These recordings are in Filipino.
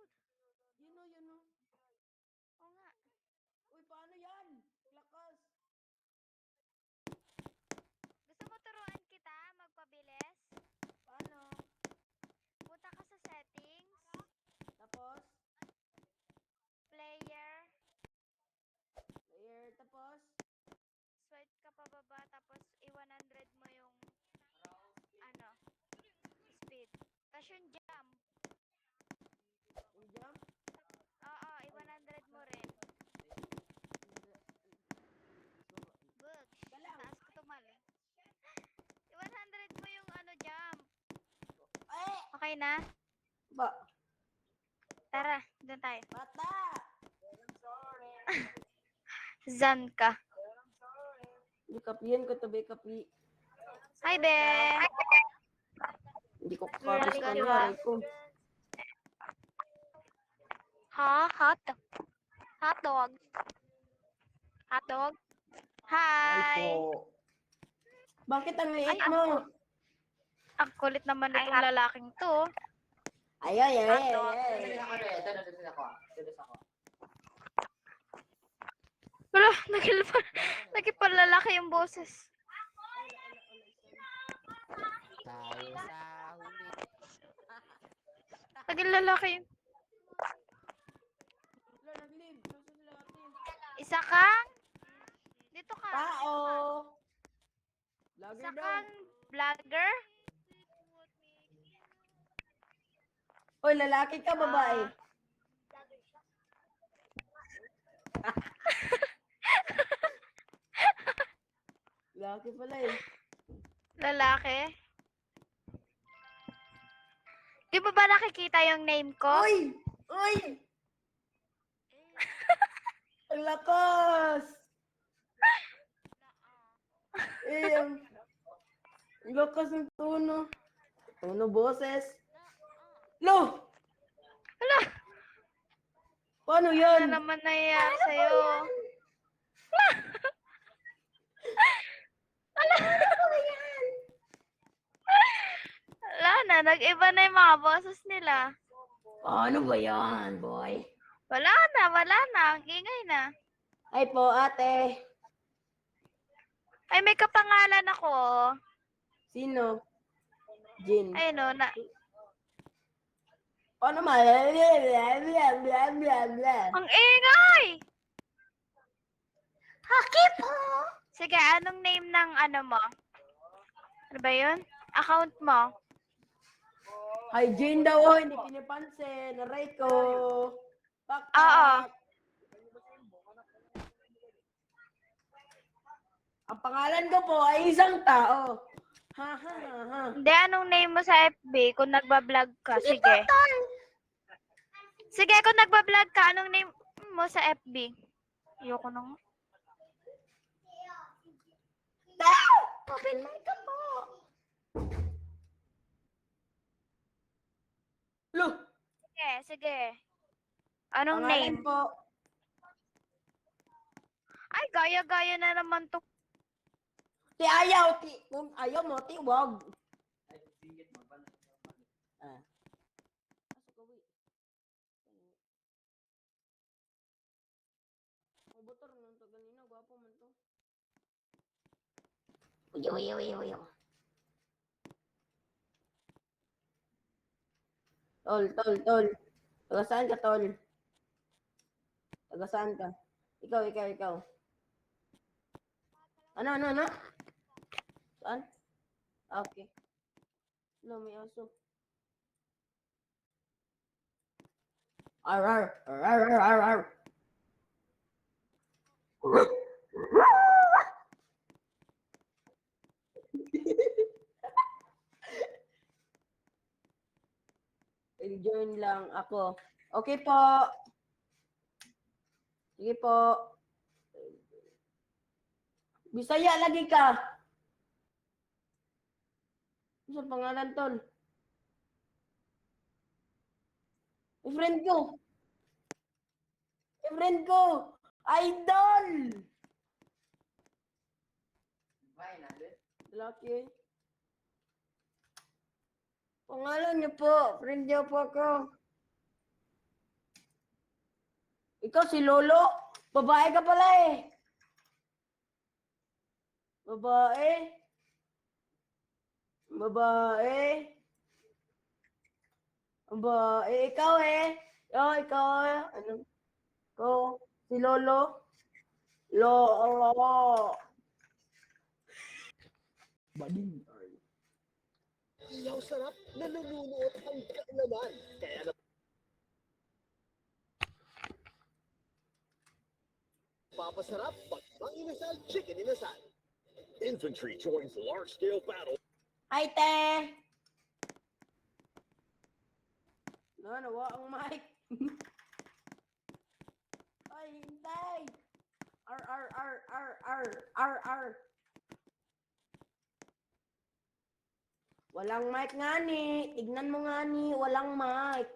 likod. Yun o, yun o. Oo nga. Uy, paano yan? Lakas. Gusto mo turuan kita magpabilis? Paano? Punta ka sa settings, Tapos? player, Player, tapos? swipe ka pababa, tapos i-100 mo yung, ano, speed. Tapos yung jump. Yung jump? Oo, i-100 mo rin. Bugs, Galang. taas ko tumali. I-100 mo yung ano, jump. Eh! Okay na? Ba? Tara, doon tayo. Bata! Zan ka. Bikapian ko to, bikapi. Hi, be. Hindi ko Girly kakabis ka ka ba? ko. Ha? Hot dog. Hot dog. Ay Hi. po. Bakit ang Ay, liit mo? ang kulit naman itong lalaking to. Ay, ay, ay, Hot ay, dog. ay. Wala, nagipalalaki yung boses. Tayo sa huli. Naging lalaki yung... Wala, nag-leave. Nasa sila ate. Isa kang... Dito ka. Tao. Isa Lagay daw. kang vlogger. Oy, lalaki ka, babae. Lalaki pala eh. Lalaki. Di mo ba nakikita yung name ko? Uy! Uy! Ang lakas! Eh, ang lakas ng tono. Tono boses. Lo! Wala. Paano Ano yan? naman nangyayari sa'yo? Wala na, nag-iba na yung mga boses nila. Paano ba yan, boy? Wala na. Ang ingay na. Ay po, ate. Ay, may kapangalan ako. Sino? Jin. Ayun o, na... Paano ma? Blah, blah, blah, blah, blah, blah. Ang ingay! Haki po! Sige, anong name ng ano mo? Ano ba yun? Account mo? Ay, Jin daw, oh, hindi pinipansin. Aray ko. Pak, Oo. pak. Ang pangalan ko po ay isang tao. Ha, ha, ha, ha. Hindi, anong name mo sa FB kung nagbablog ka? Sige. Sige, kung nagbablog ka, anong name mo sa FB? Ayoko na nga. Tao! Open mic ka po. Lo, Sige. Anong pangalan name? po. Ay, gaya-gaya na naman to. Ti ayaw, ti. Kung ayaw mo, ti wag. Ah. Pasok ka, wait. Ang butor nung to ganina, gwapo man to. Uyo, uyo, uyo, uyo. Tol. Taga saan ka, tol? Taga saan ka? Ikaw. Ano? Saan? Ah, okay. No, may aso. Ar. Join lang ako. Okay po. Sige po. Bisaya lagi ka. Ano sa pangalan, tol? Friend ko. Idol! Lucky. Pangalan niyo po. Friend niyo po ako. Ikaw si Lolo? Babae ka pala eh. Babae? Babae? Babae? Ikaw eh? Oh, ikaw eh? Ano? Ikaw? Si Lolo? Lolo. Bading. Iyaw sarap na nanunuot ang kailaman. Kaya napapasarap pag mang inasal, chicken inasal. Infantry joins large-scale battle. Ay, te! Nawa ang mic. Ay, hintay! R, R, R, R, R, R, R. Walang mic nga ni. Tignan mo nga ni. Walang mic.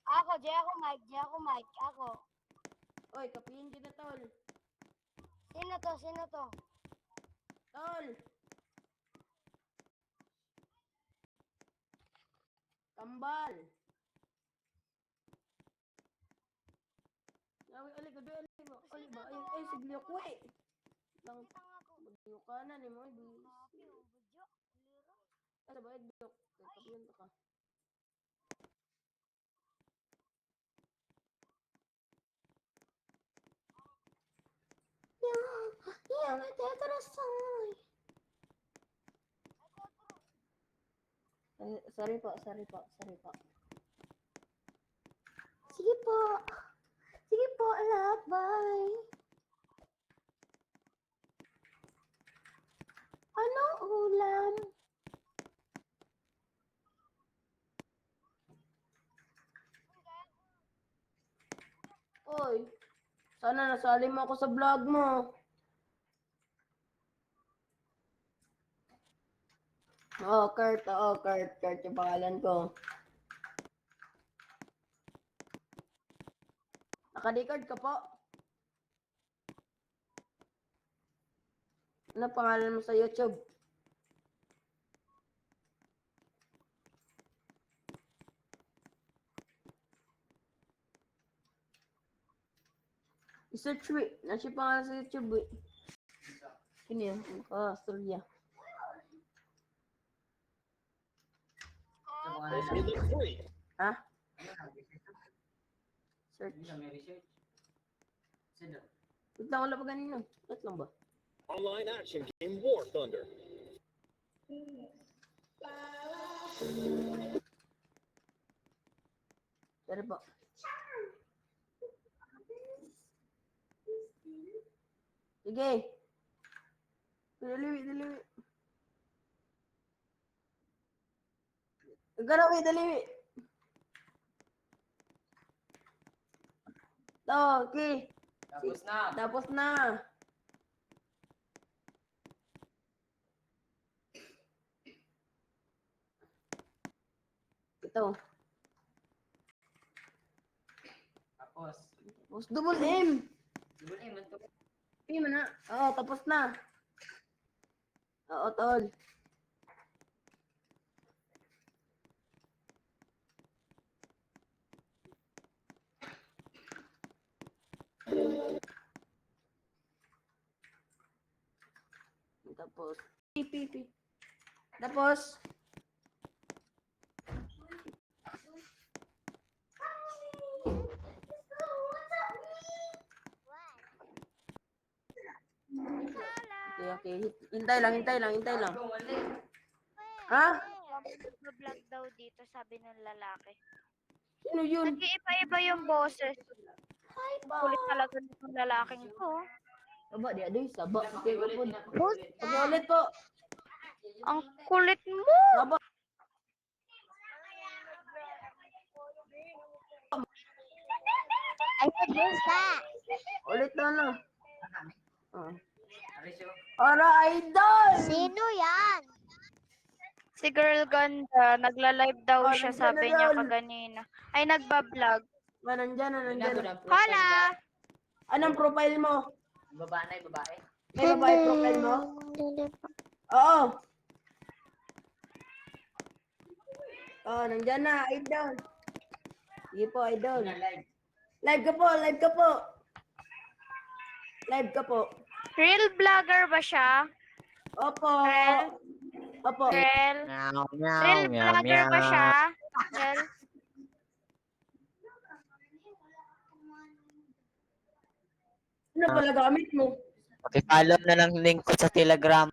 Ako, Mike, ako. Oy, kapihin kita, tol. Sino to? Tol! Kambal! Yawi, ali, gabi, ali ba? Ali ba? Ay, siglyo ko eh. Lang, magyo ka na ni mo. Ay, ba, dok. Kapihin ka. Yeah, nagtatarasay. Sorry po. Sige po. Sige po, love, bye. Anong ulam? Oy, sana nasali mo ako sa vlog mo. Kurt yung pangalan ko. Naka-record ka po? Ano pangalan mo sa YouTube? I-search mo. Nasa pangalan sa YouTube eh. Sino yan? Surya. In the three. Ha? Search. Wait lang, wala pa ganino. Wait lang ba? Online action game War Thunder. Sorry po. Sige. Dali. Garawi, dali. Okay. Tapos na. Ito. Tapos double M. P mo na. Oo, tapos na. Oo, tol. Tapos, P. Tapos, okay. Hintay lang. Ha? Nag-vlog daw dito, sabi ng lalaki. Sino yun? Nag-iiba-iba yung boses. Kulit talaga ng lalaking to. Saba, di adoy. Saba. Okay, upod. Boss, Ulit po. ang kulit mo! Saba. Ay, boss na! Ulit na lang. Para idol! Sino yan? Si Girl Ganda, nagla-live daw siya, nandyan sabi na niya doon. kaganina. Ay, nagba-vlog. Nandyan na. Hala! Anong profile mo? Babae. May babae profile mo? Oo. Nandyan na, idol. Sige po, idol. Live ka po, live ka po. Live ka po. Real vlogger ba siya? Opo. Rel? Opo. Real? Meow, meow, Real meow, vlogger ba meow. siya? Real? Ano pala gamit mo? Pakipollow na lang link ko sa Telegram.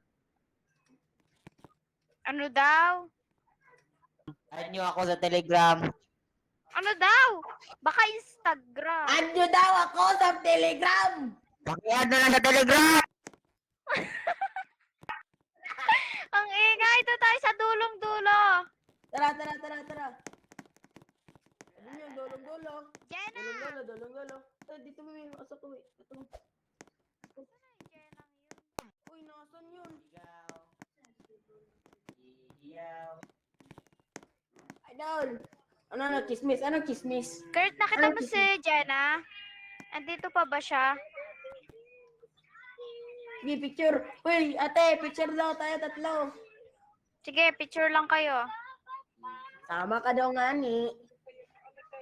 Ano daw? Add nyo ako sa Telegram. Ano daw? Baka Instagram. Anyo daw ako sa Telegram. Paki-add na lang sa Telegram! Ang ingay, ito tayo sa dulong-dulo. Tara, tara, tara, tara. Ano yun? Dolong-dolong. Jenna! Dolong-dolo, dolong-dolo. Dito mo yung asa ko. Ito. Uy, nasan yun? Idol. Ano, chismis? Ano, chismis? Kurt, nakita mo si Jenna? Andito pa ba siya? Sige, picture. Uy, ate, picture daw tayo tatlo. Sige, picture lang kayo. Sama ka daw nga ni.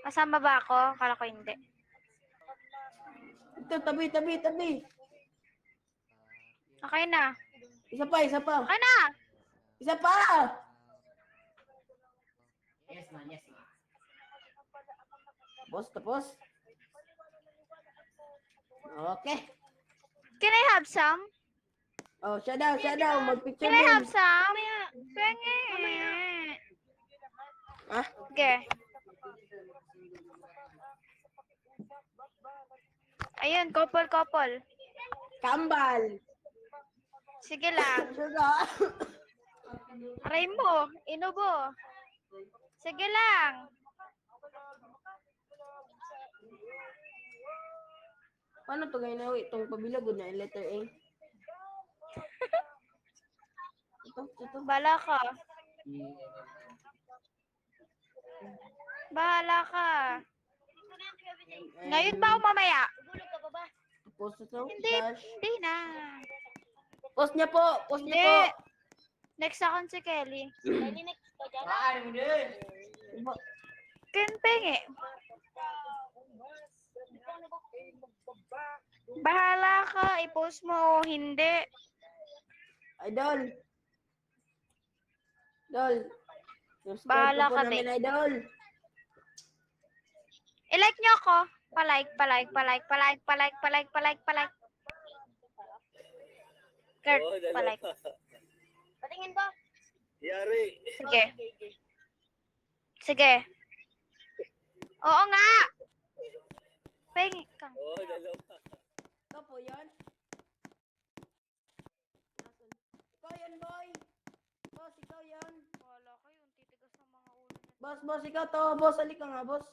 Kasama ba ako? Kala ko hindi. Ito, tabi, tabi, tabi. Okay na. Isa pa, isa pa. Okay na! Isa pa! Yes, man, yes, man. Tapos. Okay. Can I have some? Oh, siya daw. Mag-picture Can I have din. some? Pengi. Ah? Okay. Ayun, couple. Kambal. Sige lang. Sugar. Aray mo, inubo. Sige lang. Paano to ngayon na itong pabilagod na letter A? Ito. Bahala ka. Bahala ka. Ngayon ba o mamaya? Post ito. Hindi, hindi na. Post niya po. Post niya Hindi. po. Next ako si Kelly. Kaan mo din. Kinpeng eh. Bahala ka, i-post mo o hindi. Idol. Idol. Subscribe Bahala po ka, namin, babe. Idol. I-like nyo ako. Palike. Kurt, palike. Patingin ba? Yari. Sige. Oo nga. Pengi kang. Dalawa. Ito po yan. Ikaw yan, boy. Boss, ikaw yan. Wala kayo, titigas ng mga ulo niya. Boss, ikaw to. Boss, halika nga, boss.